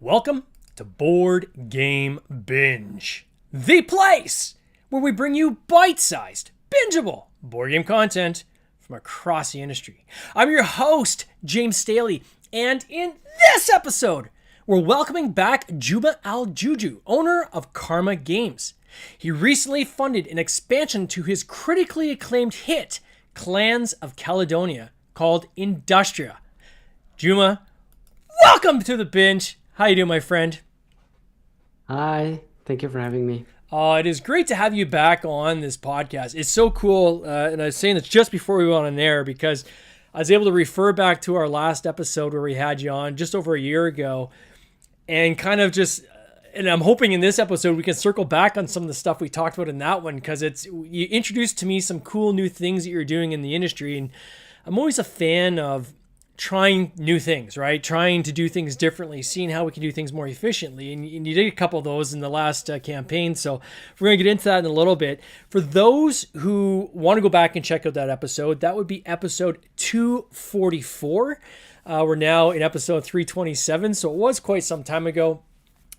Welcome to Board Game Binge, the place where we bring you bite-sized, bingeable board game content from across the industry. I'm your host, James Staley, and in this episode, we're welcoming back Juma Al-Jou, owner of Karma Games. He recently funded an expansion to his critically acclaimed hit, Clans of Caledonia, called Industria. Juma, welcome to the binge. How you doing, my friend? Hi, thank you for having me. It is great to have you back on this podcast. It's so cool, and I was saying this just before we went on air because I was able to refer back to our last episode where we had you on just over a year ago, and and I'm hoping in this episode we can circle back on some of the stuff we talked about in that one because you introduced to me some cool new things that you're doing in the industry, and I'm always a fan of trying new things, right? Trying to do things differently, seeing how we can do things more efficiently. And you did a couple of those in the last campaign. So we're going to get into that in a little bit. For those who want to go back and check out that episode, that would be episode 244. We're now in episode 327. So it was quite some time ago.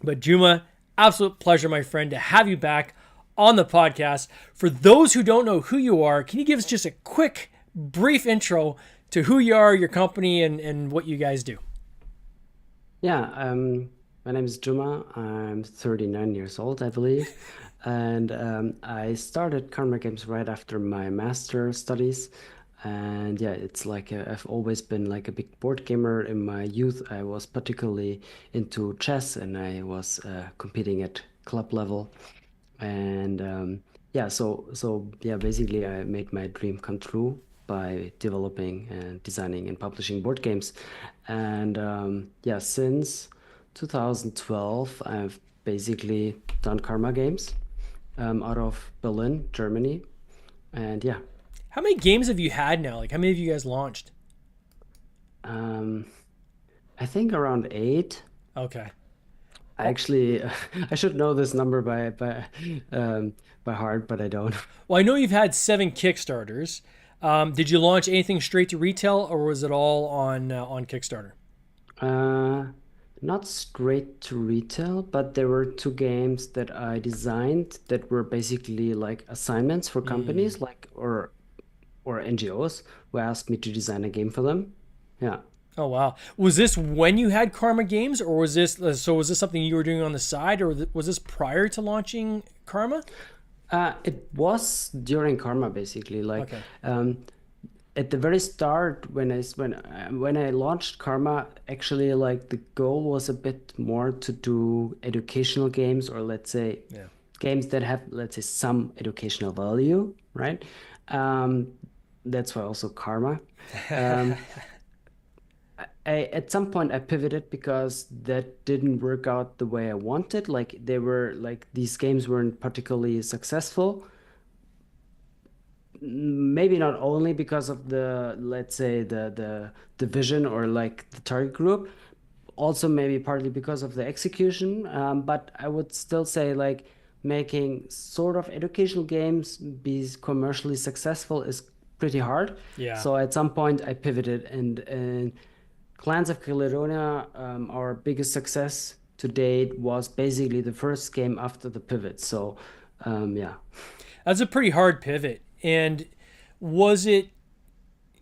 But Juma, absolute pleasure, my friend, to have you back on the podcast. For those who don't know who you are, can you give us just a quick, brief intro to who you are, your company, and what you guys do? Yeah, my name is Juma. I'm 39 years old, I believe. And I started Karma Games right after my master studies. And yeah, it's like I've always been like a big board gamer. In my youth, I was particularly into chess and I was competing at club level. And yeah, basically I made my dream come true by developing and designing and publishing board games. And yeah, since 2012, I've basically done Karma Games out of Berlin, Germany. And yeah, How many games have you had now? Like, how many have you guys launched? um, I think around eight. Okay. I actually, I should know this number by heart, but I don't. Well, I know you've had 7 Kickstarters. Did you launch anything straight to retail, or was it all on Kickstarter? Uh, Not straight to retail, but there were two games that I designed that were basically like assignments for Mm. companies, like or NGOs who asked me to design a game for them. Yeah. Oh wow. Was this when you had Karma Games, or was this something you were doing on the side, or was this prior to launching Karma? It was during Karma, basically. Like Okay. um, at the very start, when I launched Karma, actually, like the goal was a bit more to do educational games, or let's say Yeah. games that have, let's say, some educational value, right? Um, that's why also Karma. Um, at some point I pivoted because that didn't work out the way I wanted. Like they were like these games weren't particularly successful. Maybe not only because of the, let's say, the vision or like the target group, also maybe partly because of the execution. But I would still say like making sort of educational games be commercially successful is pretty hard. Yeah. So at some point I pivoted and Clans of Caledonia, our biggest success to date, was basically the first game after the pivot. So, yeah. That's a pretty hard pivot. And was it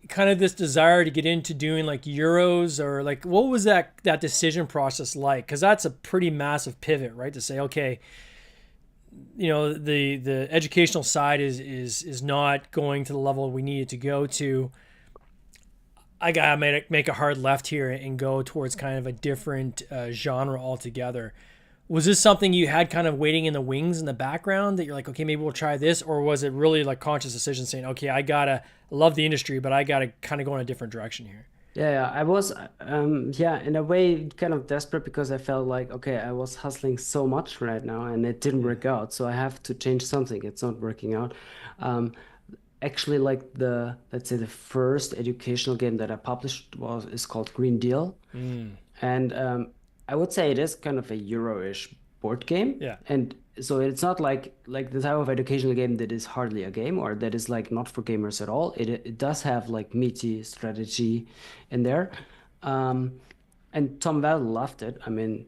kind of this desire to get into doing like Euros, or like what was that decision process like? Because that's a pretty massive pivot, right? To say, okay, the educational side is not going to the level we need it to go to. I gotta make a hard left here and go towards kind of a different genre altogether. Was this something you had kind of waiting in the wings in the background that you're like, okay, maybe we'll try this, or was it really like conscious decision saying, okay, I gotta love the industry, but I gotta kind of go in a different direction here? Yeah, I was, yeah, in a way, kind of desperate because I felt like, okay, I was hustling so much right now and it didn't Yeah. work out. So I have to change something. It's not working out. Um, Actually, like let's say the first educational game that I published is called Green Deal. Mm. And I would say it is kind of a Euro-ish board game. Yeah. And so it's not like the type of educational game that is hardly a game or that is like not for gamers at all. It does have like meaty strategy in there. Um, and Tom Bell loved it. I mean,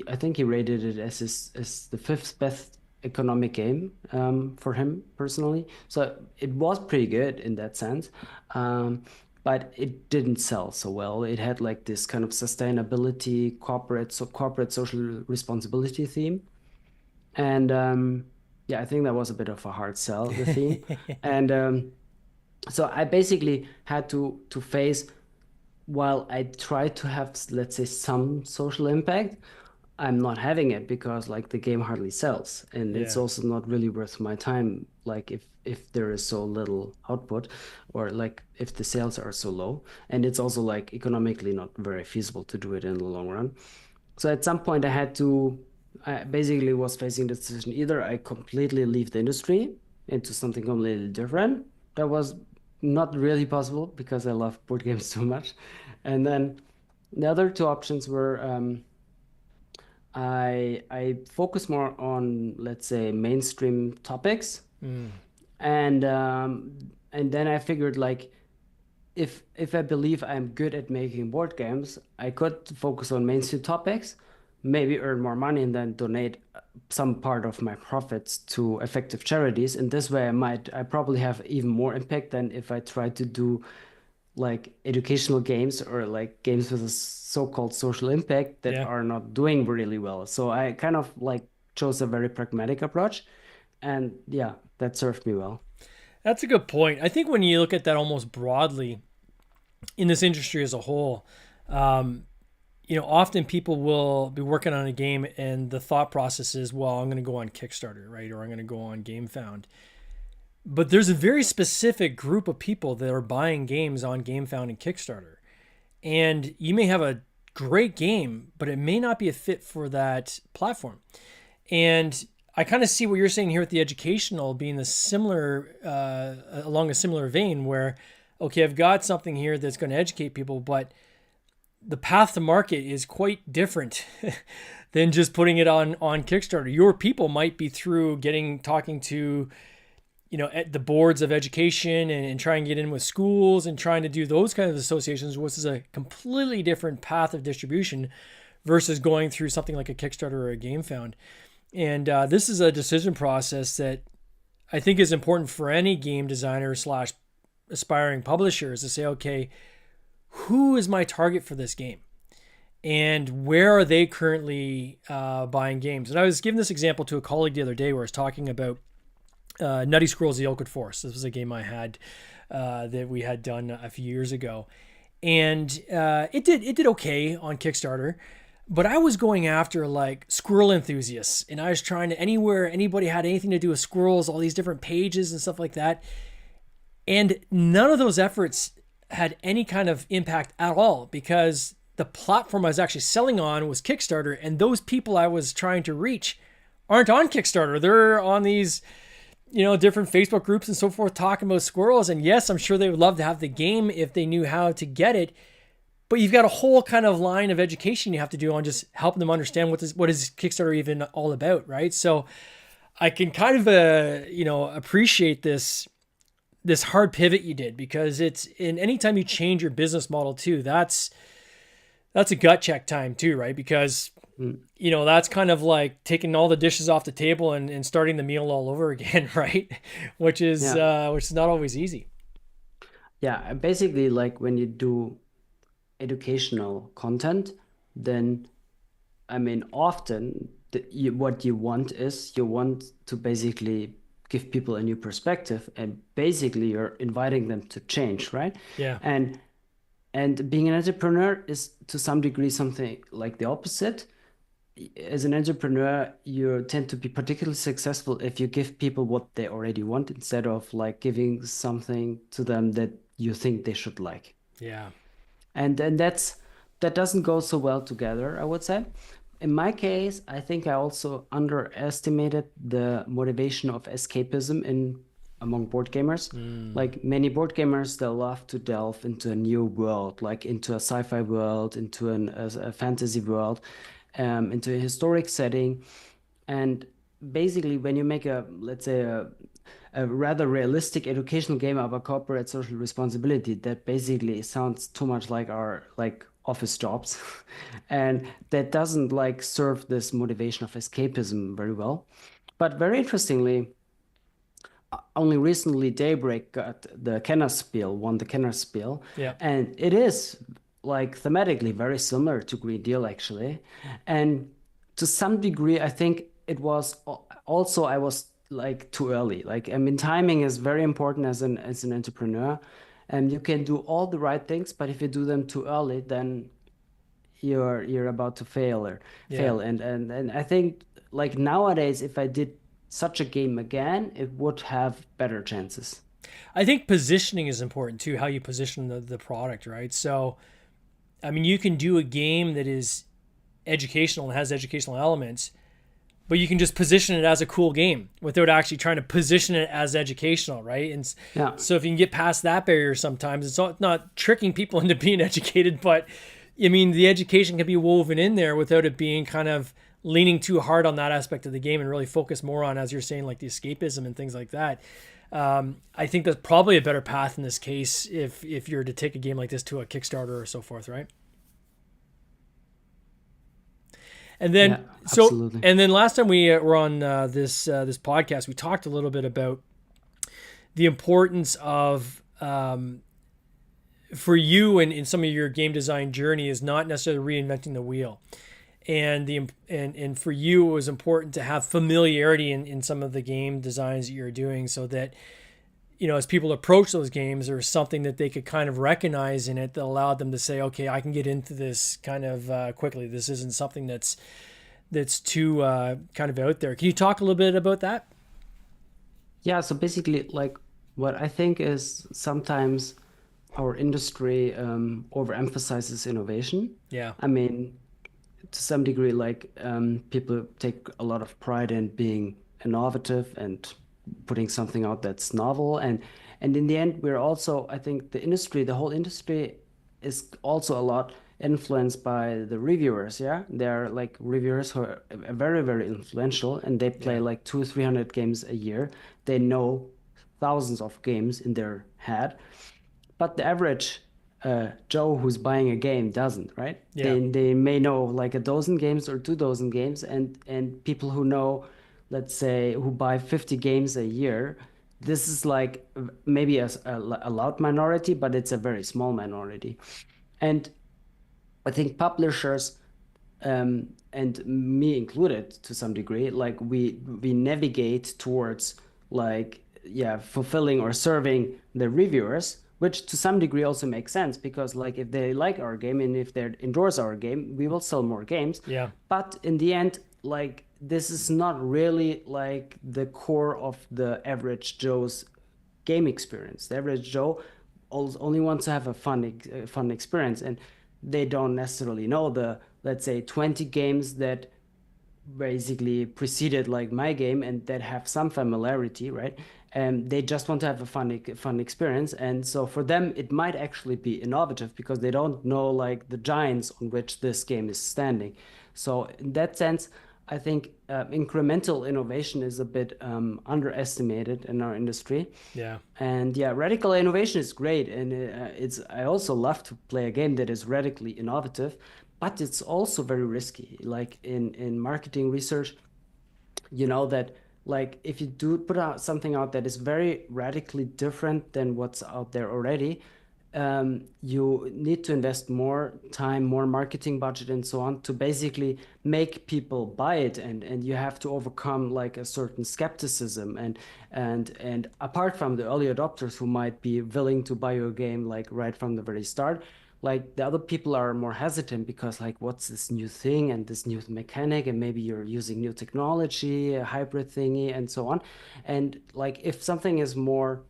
I think he rated it as the fifth best economic game for him personally. So it was pretty good in that sense. Um, but it didn't sell so well. It had like this kind of sustainability, corporate social responsibility theme. And yeah, I think that was a bit of a hard sell, the theme. And so I basically had to face, while I try to have, let's say, some social impact, I'm not having it because like the game hardly sells, and it's Yeah. also not really worth my time. Like if there is so little output, or like if the sales are so low, and it's also like economically not very feasible to do it in the long run. So at some point I basically was facing the decision: either I completely leave the industry into something completely different. That was not really possible because I love board games so much. And then the other two options were I focus more on, let's say, mainstream topics, Mm. and then I figured like if I believe I'm good at making board games, I could focus on mainstream topics, maybe earn more money, and then donate some part of my profits to effective charities. And this way, I probably have even more impact than if I try to do like educational games or like games with a so-called social impact that Yeah. are not doing really well. So I kind of like chose a very pragmatic approach, and yeah, that served me well. That's a good point. I think when you look at that almost broadly in this industry as a whole, um, often people will be working on a game and the thought process is, well, I'm going to go on Kickstarter, right? Or I'm going to go on GameFound. But there's a very specific group of people that are buying games on GameFound and Kickstarter. And you may have a great game, but it may not be a fit for that platform. And I kind of see what you're saying here with the educational being the similar, along a similar vein where, okay, I've got something here that's going to educate people, but the path to market is quite different than just putting it on Kickstarter. Your people might be through talking to at the boards of education and trying to get in with schools and trying to do those kind of associations, which is a completely different path of distribution versus going through something like a Kickstarter or a GameFound. And this is a decision process that I think is important for any game designer slash aspiring publishers to say, okay, who is my target for this game? And where are they currently buying games? And I was giving this example to a colleague the other day where I was talking about Nutty Squirrels: The Oakwood Forest. This was a game I had that we had done a few years ago, and it did okay on Kickstarter. But I was going after like squirrel enthusiasts, and I was trying to anywhere anybody had anything to do with squirrels, all these different pages and stuff like that. And none of those efforts had any kind of impact at all because the platform I was actually selling on was Kickstarter, and those people I was trying to reach aren't on Kickstarter. They're on these different Facebook groups and so forth talking about squirrels. And yes, I'm sure they would love to have the game if they knew how to get it. But you've got a whole kind of line of education you have to do on just helping them understand what is Kickstarter even all about, right? So I can kind of appreciate this hard pivot you did, because it's in anytime you change your business model too, that's a gut check time too, right? Because that's kind of like taking all the dishes off the table and starting the meal all over again, right? Which is Yeah. not always easy. Yeah, basically, like when you do educational content, then I mean, often what you want is you want to basically give people a new perspective, and basically you're inviting them to change, right? Yeah. And being an entrepreneur is to some degree something like the opposite. As an entrepreneur, you tend to be particularly successful if you give people what they already want instead of like giving something to them that you think they should like. Yeah. And that doesn't go so well together, I would say. In my case, I think I also underestimated the motivation of escapism in among board gamers. Mm. Like many board gamers, they love to delve into a new world, like into a sci-fi world, into a fantasy world, into a historic setting. And basically, when you make let's say, a rather realistic educational game about corporate social responsibility, that basically sounds too much like office jobs, and that doesn't like serve this motivation of escapism very well. But very interestingly, only recently Daybreak got the Kennerspiel, won the Kennerspiel, Yeah. and it is like thematically very similar to Green Deal actually, and to some degree I think it was also I was like too early. Like I mean, timing is very important as an entrepreneur, and you can do all the right things, but if you do them too early, then you're about to Yeah. fail. And I think like nowadays, if I did such a game again, it would have better chances. I think positioning is important too, how you position the product, right? So, I mean, you can do a game that is educational and has educational elements, but you can just position it as a cool game without actually trying to position it as educational, right? And Yeah. so if you can get past that barrier, sometimes it's not tricking people into being educated, but I mean, the education can be woven in there without it being kind of leaning too hard on that aspect of the game and really focus more on, as you're saying, like the escapism and things like that. I think that's probably a better path in this case if you're to take a game like this to a Kickstarter or so forth, right? And Yeah, then absolutely. and then last time we were on this podcast, we talked a little bit about the importance of for you and in some of your game design journey is not necessarily reinventing the wheel. And for you it was important to have familiarity in some of the game designs that you're doing, so that as people approach those games, there's something that they could kind of recognize in it that allowed them to say, okay, I can get into this kind of quickly. This isn't something that's too kind of out there. Can you talk a little bit about that? Yeah, so basically, like what I think is sometimes our industry overemphasizes innovation. Yeah. I mean, to some degree, like people take a lot of pride in being innovative and putting something out that's novel, and in the end, we're also, I think, the whole industry is also a lot influenced by the reviewers. Yeah, they're like reviewers who are very, very influential, and they play Yeah. like 200-300 games a year. They know thousands of games in their head, but the average Joe who's buying a game doesn't, right? Yeah. They may know like a dozen games or 2 dozen games, and people who know, let's say, who buy 50 games a year, this is like maybe a loud minority, but it's a very small minority. And I think publishers and me included to some degree, like we navigate towards like yeah fulfilling or serving the reviewers, which to some degree also makes sense because like if they like our game and if they endorse our game, we will sell more games. Yeah. But in the end, like this is not really like the core of the average Joe's game experience. The average Joe only wants to have a fun experience, and they don't necessarily know the, let's say, 20 games that basically preceded like my game and that have some familiarity, right? And they just want to have a fun experience. And so for them, it might actually be innovative because they don't know like the giants on which this game is standing. So in that sense, I think incremental innovation is a bit underestimated in our industry. Yeah. And yeah, radical innovation is great, and it's I also love to play a game that is radically innovative, but it's also very risky. Like in marketing research, you know that like if you do put out something out that is very radically different than what's out there already, you need to invest more time, more marketing budget, and so on to basically make people buy it, and you have to overcome like a certain skepticism, and apart from the early adopters who might be willing to buy your game like right from the very start, like the other people are more hesitant because like what's this new thing and this new mechanic, and maybe you're using new technology, a hybrid thingy, and so on. And like if something is more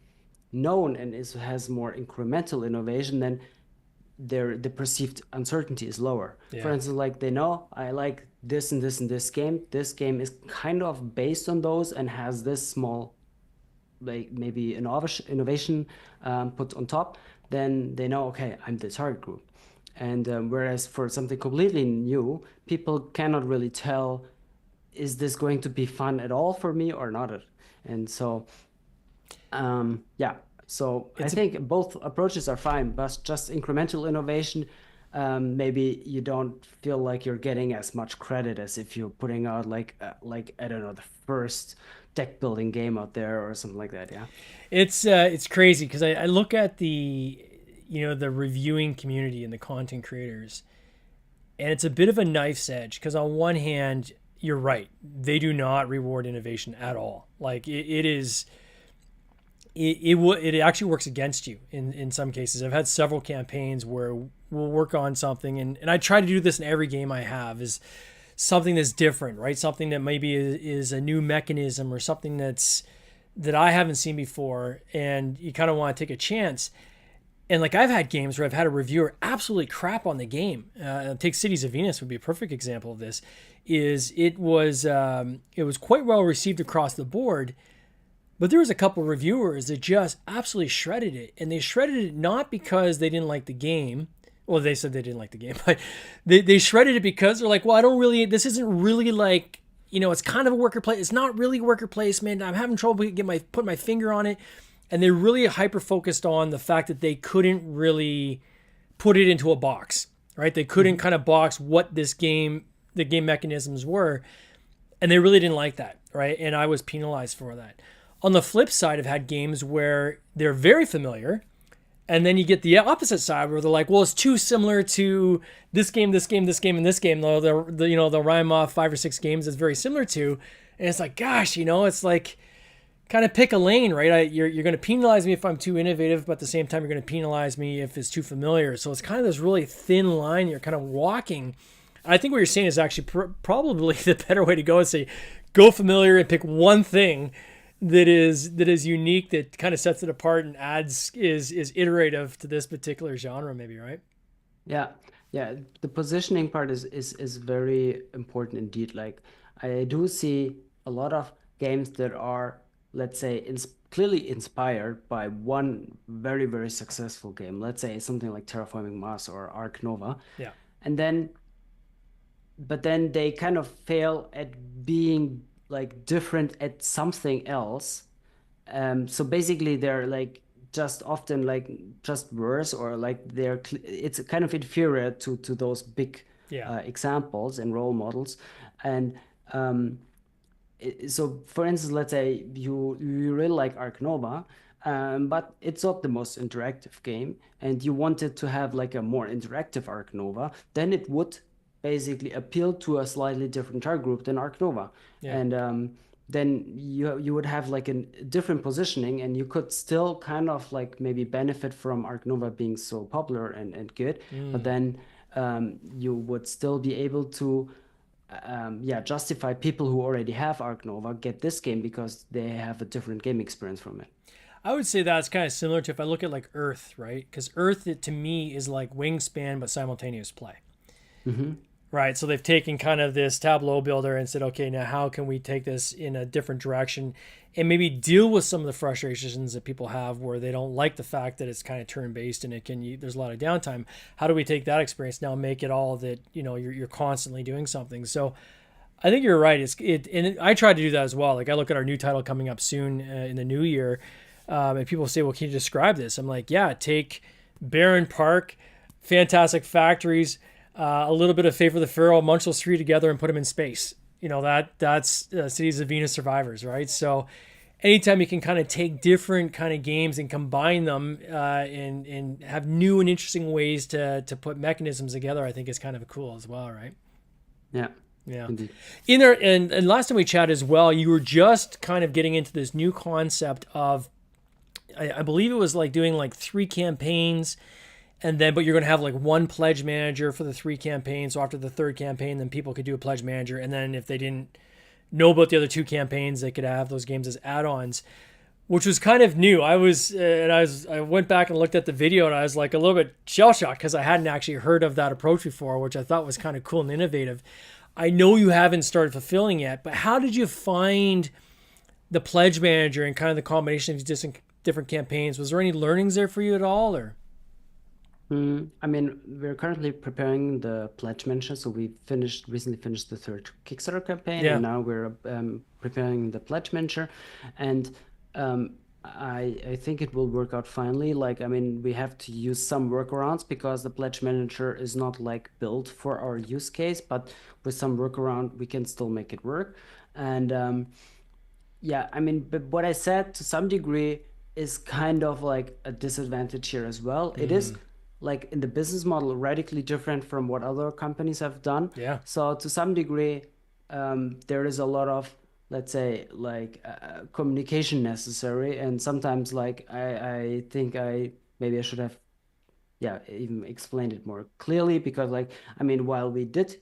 known and has more incremental innovation, then the perceived uncertainty is lower. For Yeah. instance, like they know I like this and this and this game. This game is kind of based on those and has this small like maybe innovation put on top. Then they know, okay, I'm the target group. And whereas for something completely new, people cannot really tell, is this going to be fun at all for me or not? And so yeah, so I It's a think both approaches are fine, but just incremental innovation, maybe you don't feel like you're getting as much credit as if you're putting out like I don't know, the first deck building game out there or something like that. Yeah. It's crazy because I look at the the reviewing community and the content creators, and it's a bit of a knife's edge because on one hand, you're right, they do not reward innovation at all. Like it is it actually works against you in some cases. I've had several campaigns where we'll work on something, and I try to do this in every game I have, is something that's different, right? Something that maybe is a new mechanism or something that I haven't seen before, and you kind of want to take a chance. And like I've had games where I've had a reviewer absolutely crap on the game. Take Cities of Venus would be a perfect example of this. It was quite well received across the board, but there was a couple of reviewers that just absolutely shredded it, and they shredded it not because they didn't like the game. Well, they said they didn't like the game, but they shredded it because they're like, well, this isn't really like, it's kind of a worker placement. It's not really worker placement. I'm having trouble put my finger on it. And they're really hyper focused on the fact that they couldn't really put it into a box, right? They couldn't kind of box what the game mechanisms were. And they really didn't like that, right? And I was penalized for that. On the flip side, I've had games where they're very familiar, and then you get the opposite side where they're like, well, it's too similar to this game, this game, this game, and this game. They'll rhyme off 5 or 6 games it's very similar to. And it's like, gosh, it's like kind of pick a lane, right? You're going to penalize me if I'm too innovative, but at the same time, you're going to penalize me if it's too familiar. So it's kind of this really thin line you're kind of walking. I think what you're saying is actually probably the better way to go and say, go familiar and pick one thing that is unique, that kind of sets it apart and is iterative to this particular genre, maybe, right? Yeah, yeah. The positioning part is very important indeed. Like I do see a lot of games that are, let's say, clearly inspired by one very, very successful game. Let's say something like Terraforming Mars or Ark Nova. Yeah. And then, but then they kind of fail at being like different at something else. So basically they're like just often like just worse, or like it's kind of inferior to those big Yeah. examples and role models. And so for instance, let's say you really like Ark Nova, but it's not the most interactive game, and you wanted to have like a more interactive Ark Nova, then it would basically appeal to a slightly different target group than Ark Nova. Yeah. And then you would have like a different positioning, and you could still kind of like maybe benefit from Ark Nova being so popular and good, but then you would still be able to justify people who already have Ark Nova get this game because they have a different game experience from it. I would say that's kind of similar to if I look at like Earth, right? Because Earth, to me, is like Wingspan, but simultaneous play. Mm-hmm. Right. So they've taken kind of this Tableau builder and said, okay, now how can we take this in a different direction and maybe deal with some of the frustrations that people have where they don't like the fact that it's kind of turn-based and there's a lot of downtime. How do we take that experience now and make it all that, you're constantly doing something? So I think you're right. And I try to do that as well. Like I look at our new title coming up soon in the new year, and people say, well, can you describe this? I'm like, yeah, take Barren Park, fantastic factories, a little bit of Favor the Pharaoh, munch those 3 together and put them in space. That's Cities of Venus survivors, right? So anytime you can kind of take different kind of games and combine them and have new and interesting ways to put mechanisms together, I think is kind of cool as well, right? Yeah. Yeah. Indeed. In there, and last time we chatted as well, you were just kind of getting into this new concept of, I believe it was like doing like 3 campaigns, but you're going to have like one pledge manager for the 3 campaigns. So after the 3rd campaign, then people could do a pledge manager. And then if they didn't know about the other 2 campaigns, they could have those games as add-ons, which was kind of new. I went back and looked at the video, and I was like a little bit shell-shocked because I hadn't actually heard of that approach before, which I thought was kind of cool and innovative. I know you haven't started fulfilling yet, but how did you find the pledge manager and kind of the combination of these different campaigns? Was there any learnings there for you at all, or? I mean, we're currently preparing the pledge manager. So we recently finished the 3rd Kickstarter campaign, Yeah. and now we're preparing the pledge manager. And I think it will work out finally. Like, I mean, we have to use some workarounds because the pledge manager is not like built for our use case, but with some workaround, we can still make it work. And yeah, I mean, but what I said to some degree is kind of like a disadvantage here as well. It is Mm, like in the business model radically different from what other companies have done. yeah, So to some degree, there is a lot of, let's say, like communication necessary, and sometimes like I think I maybe I should have yeah even explained it more clearly because like I mean while we did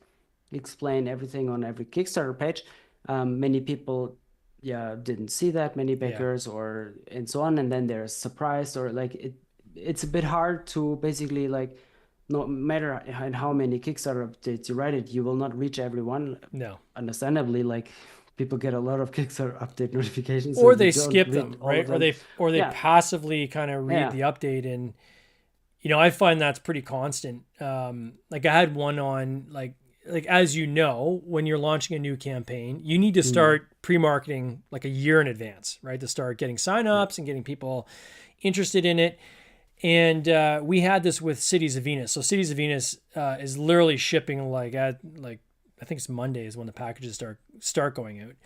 explain everything on every Kickstarter page, many people yeah didn't see that many yeah, backers or and so on, and then they're surprised or like it's a bit hard to basically like no matter how many Kickstarter updates you write it, you will not reach everyone. no. Understandably, like people get a lot of Kickstarter update notifications, so Or you they don't skip read them, all right? of them. Or they Yeah, passively kind of read yeah. the update, and I find that's pretty constant. Like I had one on like as you know, when you're launching a new campaign, you need to Mm, start pre-marketing like a year in advance, right? To start getting yeah. signups and getting people interested in it. And we had this with Cities of Venus. So Cities of Venus is literally shipping like at like I think it's Monday is when the packages start going out.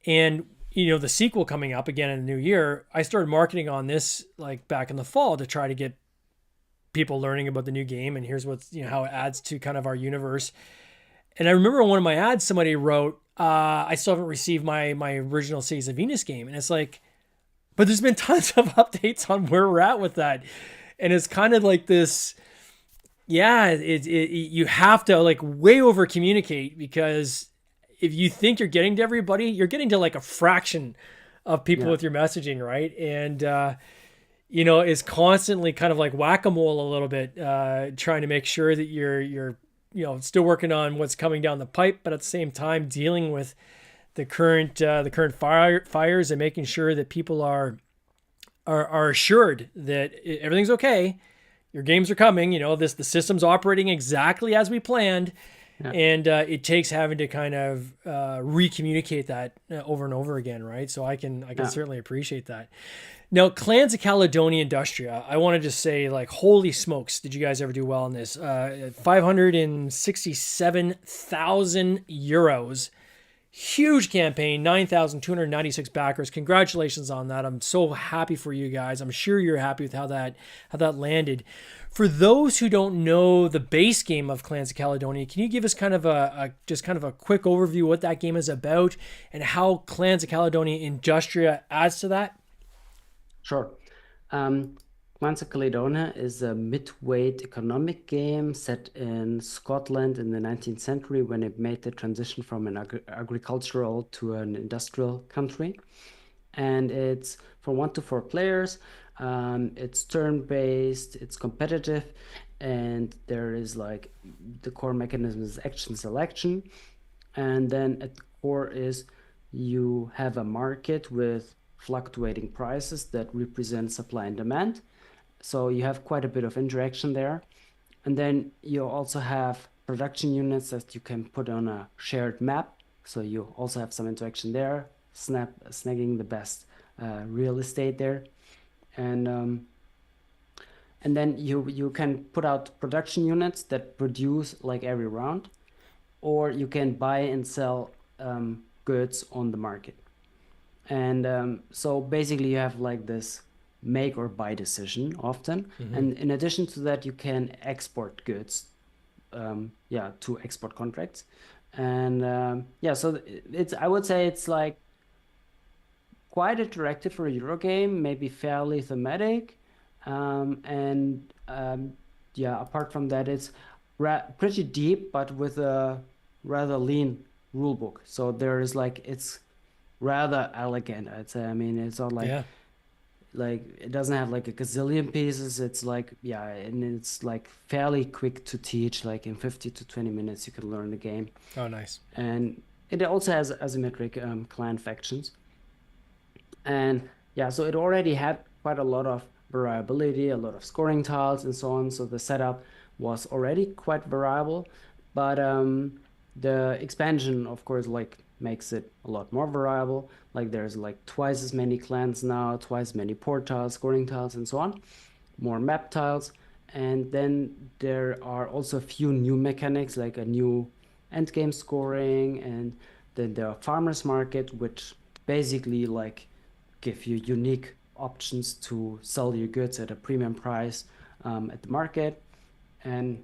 And the sequel coming up again in the new year, I started marketing on this like back in the fall to try to get people learning about the new game and here's what's how it adds to kind of our universe. And I remember one of my ads somebody wrote, I still haven't received my original Cities of Venus game. And it's like, but there's been tons of updates on where we're at with that. And it's kind of like this, yeah, you have to like way over communicate because if you think you're getting to everybody, you're getting to like a fraction of people Yeah. with your messaging, right? And is constantly kind of like whack-a-mole a little bit, trying to make sure that you're still working on what's coming down the pipe, but at the same time dealing with the current fires and making sure that people are assured that everything's okay. Your games are coming. The system's operating exactly as we planned, Yeah. and it takes having to kind of re-communicate that over and over again, right? So I can Yeah. certainly appreciate that. Now, Clans of Caledonia Industria, I want to just say, like, holy smokes, did you guys ever do well in this? 567,000 euros. Huge campaign, 9,296 backers. Congratulations on that. I'm so happy for you guys. I'm sure you're happy with how that landed. For those who don't know the base game of Clans of Caledonia, can you give us kind of just kind of a quick overview of what that game is about and how Clans of Caledonia Industria adds to that? Sure. Um, Once Caledonia is a mid-weight economic game set in Scotland in the 19th century when it made the transition from an agricultural to an industrial country. And it's for 1 to 4 players. It's turn-based, it's competitive, and there is like the core mechanism is action selection. And then at the core is you have a market with fluctuating prices that represent supply and demand. So you have quite a bit of interaction there. And then you also have production units that you can put on a shared map. So you also have some interaction there, snagging the best real estate there. And and then you can put out production units that produce like every round, or you can buy and sell goods on the market. And so basically you have like this make or buy decision often. Mm-hmm. And in addition to that, you can export goods, yeah, to export contracts. And yeah, so it's I would say it's like quite attractive for a Euro game, maybe fairly thematic. And yeah, apart from that, it's pretty deep, but with a rather lean rule book. So there is like it's rather elegant, I'd say. I mean, it's not Yeah. like it doesn't have like a gazillion pieces. It's like yeah, and it's like fairly quick to teach. Like in 50 to 20 minutes, you can learn the game. Oh, nice. And it also has asymmetric clan factions. And yeah, so it already had quite a lot of variability, a lot of scoring tiles and so on. So the setup was already quite variable, but the expansion, of course, like makes it a lot more variable. Like there's like twice as many clans now, twice as many port tiles, scoring tiles, and so on, more map tiles. And then there are also a few new mechanics, like a new end game scoring, and then there are farmers market, which basically like give you unique options to sell your goods at a premium price at the market. And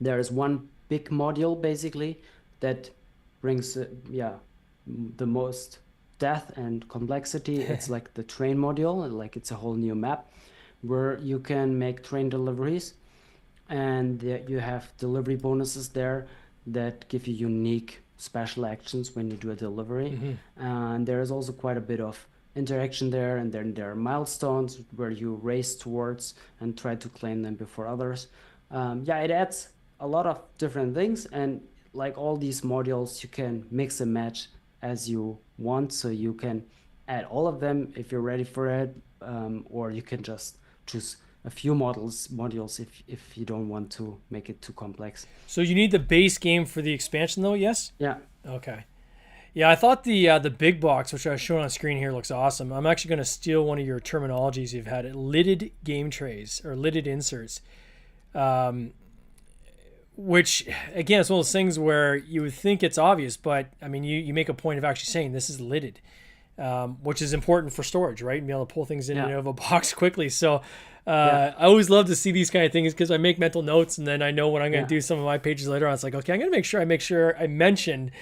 there is one big module basically that brings the most depth and complexity. It's like the train module, like it's a whole new map where you can make train deliveries, and you have delivery bonuses there that give you unique special actions when you do a delivery. And there is also quite a bit of interaction there, and then there are milestones where you race towards and try to claim them before others. It adds a lot of different things, and like all these modules, you can mix and match as you want, so you can add all of them if you're ready for it, or you can just choose a few modules if you don't want to make it too complex. So you need the base game for the expansion, though. Yes. Yeah. Okay. Yeah, I thought the big box, which I was showing on screen here, looks awesome. I'm actually going to steal one of your terminologies you've had: lidded game trays or lidded inserts. Which again, it's one of those things where you would think it's obvious, but I mean, you make a point of actually saying this is lidded, which is important for storage, right? And be able to pull things in and out of a box quickly. So I always love to see these kind of things because I make mental notes, and then I know when I'm going to do some of my pages later on, it's like, okay, I'm going to make sure I mention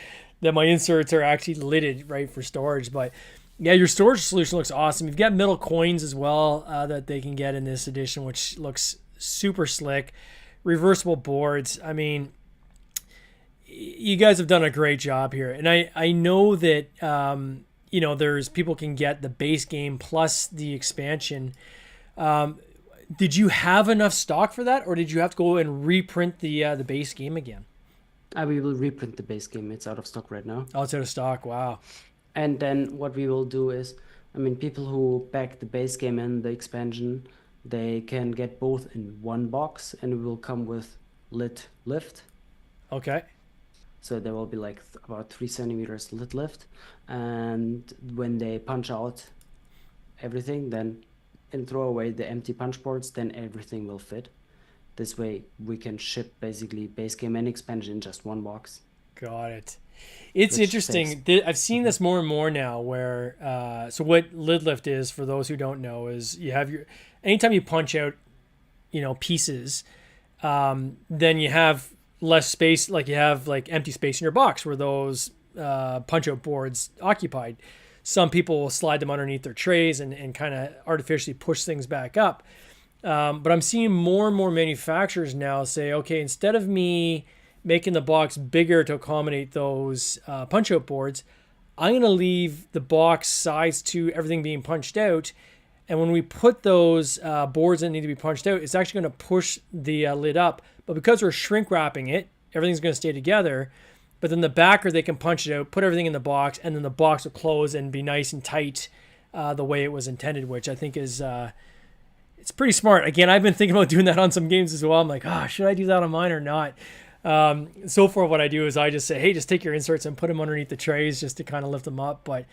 that my inserts are actually lidded, right, for storage. But yeah, your storage solution looks awesome. You've got metal coins as well that they can get in this edition, which looks super slick. Reversible boards. I mean, you guys have done a great job here, and I know that there's people can get the base game plus the expansion. Did you have enough stock for that, or did you have to go and reprint the base game again? We will reprint the base game. It's out of stock right now. Oh, it's out of stock. Wow. And then what we will do is, I mean, people who back the base game and the expansion, they can get both in one box, and it will come with lid lift. Okay. So there will be like about 3 centimeters lid lift, and when they punch out everything, then and throw away the empty punch boards, then everything will fit. This way we can ship basically base game and expansion in just one box. Got it. It's interesting. I've seen this more and more now where, so what lid lift is, for those who don't know, is you have anytime you punch out, pieces, then you have less space, like you have like empty space in your box where those punch out boards occupied. Some people will slide them underneath their trays and kind of artificially push things back up. But I'm seeing more and more manufacturers now say, okay, instead of me making the box bigger to accommodate those punch out boards, I'm going to leave the box size to everything being punched out. And when we put those boards that need to be punched out, it's actually going to push the lid up. But because we're shrink wrapping it, everything's going to stay together. But then the backer, they can punch it out, put everything in the box, and then the box will close and be nice and tight the way it was intended, which I think is it's pretty smart. Again, I've been thinking about doing that on some games as well. I'm like, should I do that on mine or not? So far what I do is I just say, hey, just take your inserts and put them underneath the trays just to kind of lift them up. But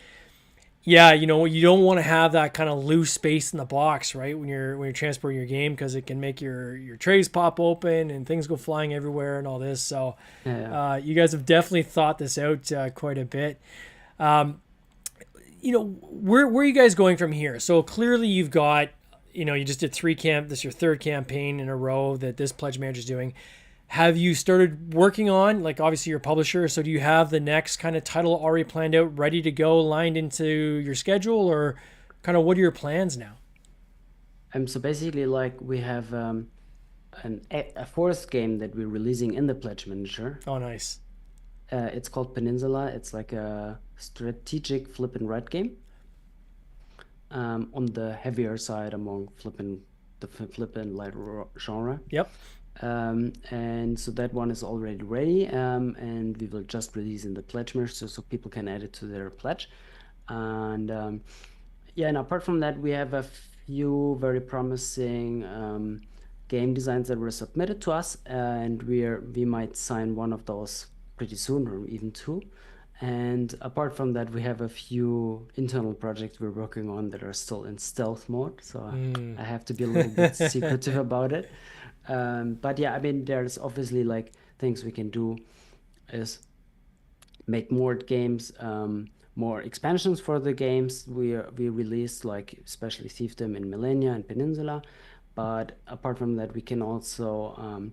yeah, you don't want to have that kind of loose space in the box, right? When you're transporting your game, because it can make your trays pop open and things go flying everywhere and all this. So you guys have definitely thought this out quite a bit. Where are you guys going from here? So clearly you've got, you just did this is your third campaign in a row that this pledge manager is doing. Have you started working on, like, obviously you're a publisher, so do you have the next kind of title already planned out, ready to go, lined into your schedule, or kind of what are your plans now? So basically, like, we have a fourth game that we're releasing in the Pledge Manager. Oh, nice. It's called Peninsula. It's like a strategic flip and write game. On the heavier side among the flip and light genre. Yep. And so that one is already ready, and we will just release in the pledge manager so people can add it to their pledge. And and apart from that, we have a few very promising game designs that were submitted to us, and we might sign one of those pretty soon, or even two. And apart from that, we have a few internal projects we're working on that are still in stealth mode. So I have to be a little bit secretive about it. But yeah, I mean, there's obviously like things we can do is make more games, more expansions for the games. We released like especially Thiefdom in Millennia and Peninsula. But apart from that, we can also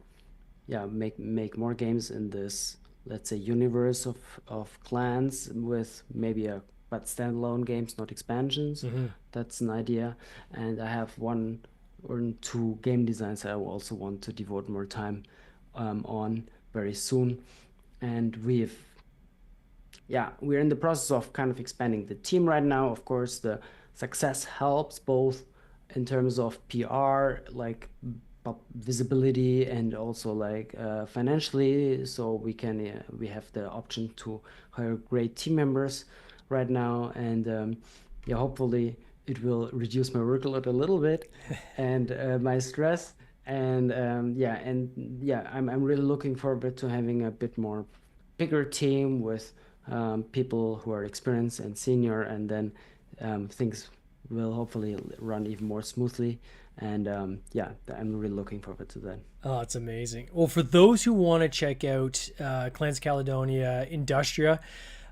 make more games in this, let's say, universe of clans with maybe but standalone games, not expansions. That's an idea. And I have one or two game designs I also want to devote more time on very soon. And we're in the process of kind of expanding the team right now. Of course, the success helps both in terms of PR, like visibility, and also like financially. So we have the option to hire great team members right now, and hopefully it will reduce my workload a little bit and my stress. And I'm really looking forward to having a bit more bigger team with people who are experienced and senior, and then things will hopefully run even more smoothly. And I'm really looking forward to that. Oh, it's amazing. Well, for those who want to check out Clans Caledonia, Industria,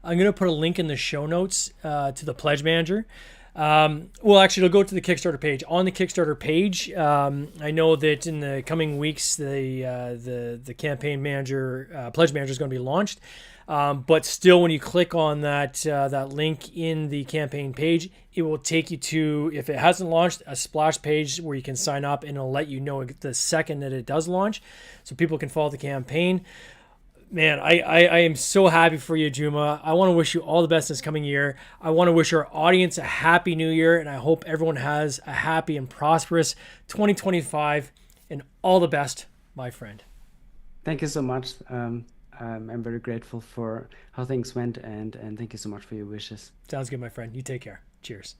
I'm going to put a link in the show notes to the Pledge Manager. Actually, it'll go to the Kickstarter page. On the Kickstarter page, I know that in the coming weeks, the campaign manager, Pledge Manager, is going to be launched. But still, when you click on that link in the campaign page, it will take you to, if it hasn't launched, a splash page where you can sign up, and it'll let you know the second that it does launch, so people can follow the campaign. Man, I am so happy for you, Juma. I want to wish you all the best this coming year. I want to wish our audience a happy new year, and I hope everyone has a happy and prosperous 2025, and all the best, my friend. Thank you so much. I'm very grateful for how things went, and thank you so much for your wishes. Sounds good, my friend. You take care. Cheers.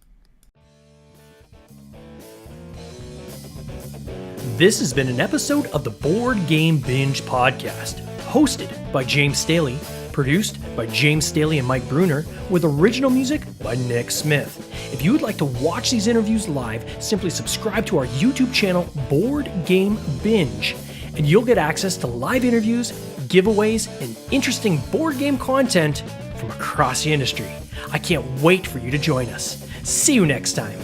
This has been an episode of the Board Game Binge podcast, hosted by James Staley, produced by James Staley and Mike Bruner, with original music by Nick Smith. If you would like to watch these interviews live, simply subscribe to our YouTube channel, Board Game Binge, and you'll get access to live interviews, giveaways, and interesting board game content from across the industry. I can't wait for you to join us. See you next time.